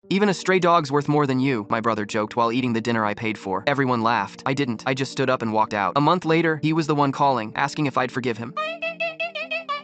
Even a stray dog's worth more than you, my brother joked while eating the dinner I paid for. Everyone laughed. I didn't. I just stood up and walked out. A month later, he was the one calling, asking if I'd forgive him.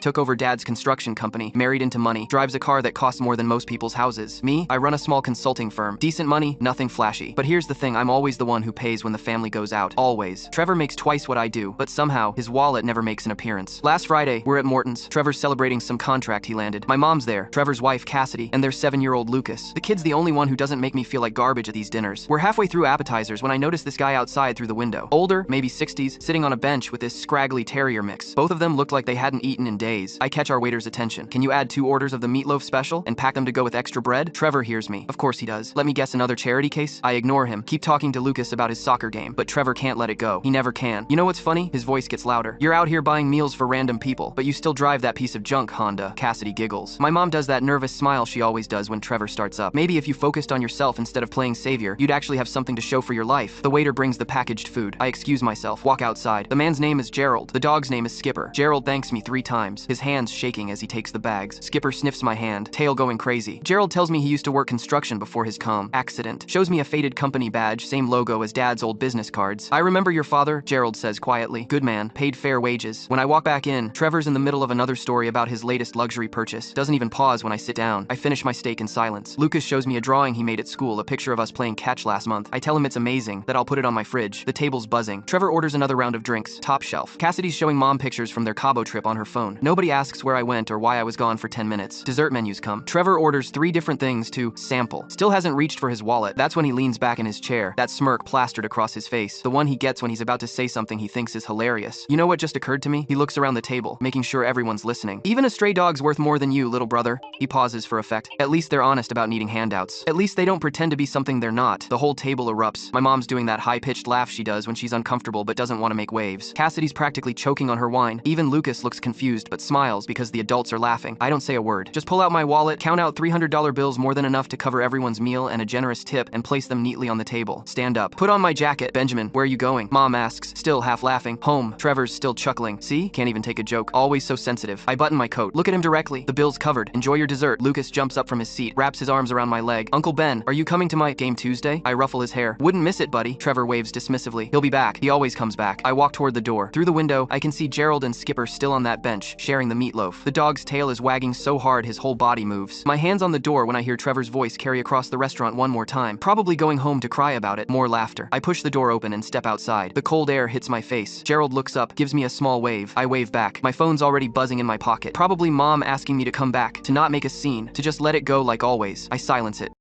Took over dad's construction company, married into money, drives a car that costs more than most people's houses. Me, I run a small consulting firm. Decent money, nothing flashy. But here's the thing, I'm always the one who pays when the family goes out. Always. Trevor makes twice what I do, but somehow, his wallet never makes an appearance. Last Friday, we're at Morton's. Trevor's celebrating some contract he landed. My mom's there, Trevor's wife, Cassidy, and their 7-year-old Lucas. The kid's the only one who doesn't make me feel like garbage at these dinners. We're halfway through appetizers when I notice this guy outside through the window. Older, maybe 60s, sitting on a bench with this scraggly terrier mix. Both of them looked like they hadn't eaten in days. I catch our waiter's attention. Can you add 2 orders of the meatloaf special and pack them to go with extra bread? Trevor hears me. Of course he does. Let me guess, another charity case? I ignore him, keep talking to Lucas about his soccer game, but Trevor can't let it go. He never can. You know what's funny? His voice gets louder. You're out here buying meals for random people, but you still drive that piece of junk Honda. Cassidy giggles. My mom does that nervous smile she always does when Trevor starts up. Maybe if you focused on yourself instead of playing savior, you'd actually have something to show for your life. The waiter brings the packaged food. I excuse myself, walk outside. The man's name is Gerald. The dog's name is Skipper. Gerald thanks me 3 times, his hands shaking as he takes the bags. Skipper sniffs my hand, tail going crazy. Gerald tells me he used to work construction before his accident. Shows me a faded company badge, same logo as dad's old business cards. I remember your father, Gerald says quietly. Good man, paid fair wages. When I walk back in, Trevor's in the middle of another story about his latest luxury purchase. Doesn't even pause when I sit down. I finish my steak in silence. Lucas shows me a drawing he made at school, a picture of us playing catch last month. I tell him it's amazing, that I'll put it on my fridge. The table's buzzing. Trevor orders another round of drinks, top shelf. Cassidy's showing mom pictures from their Cabo trip on her phone. Nobody asks where I went or why I was gone for 10 minutes. Dessert menus come. Trevor orders 3 different things to sample. Still hasn't reached for his wallet. That's when he leans back in his chair, that smirk plastered across his face, the one he gets when he's about to say something he thinks is hilarious. You know what just occurred to me? He looks around the table, making sure everyone's listening. Even a stray dog's worth more than you, little brother. He pauses for effect. At least they're honest about needing handouts. At least they don't pretend to be something they're not. The whole table erupts. My mom's doing that high-pitched laugh she does when she's uncomfortable but doesn't want to make waves. Cassidy's practically choking on her wine. Even Lucas looks confused but smiles because the adults are laughing. I don't say a word. Just pull out my wallet, count out $300 bills, more than enough to cover everyone's meal and a generous tip, and place them neatly on the table. Stand up. Put on my jacket. Benjamin, where are you going? Mom asks, still half laughing. Home. Trevor's still chuckling. See? Can't even take a joke. Always so sensitive. I button my coat. Look at him directly. The bill's covered. Enjoy your dessert. Lucas jumps up from his seat, wraps his arms around my leg. Uncle Ben, are you coming to my game Tuesday? I ruffle his hair. Wouldn't miss it, buddy. Trevor waves dismissively. He'll be back. He always comes back. I walk toward the door. Through the window, I can see Gerald and Skipper still on that bench, sharing the meatloaf. The dog's tail is wagging so hard his whole body moves. My hand's on the door when I hear Trevor's voice carry across the restaurant one more time, probably going home to cry about it. More laughter. I push the door open and step outside. The cold air hits my face. Gerald looks up, gives me a small wave. I wave back. My phone's already buzzing in my pocket. Probably mom asking me to come back, to not make a scene, to just let it go like always. I silence it.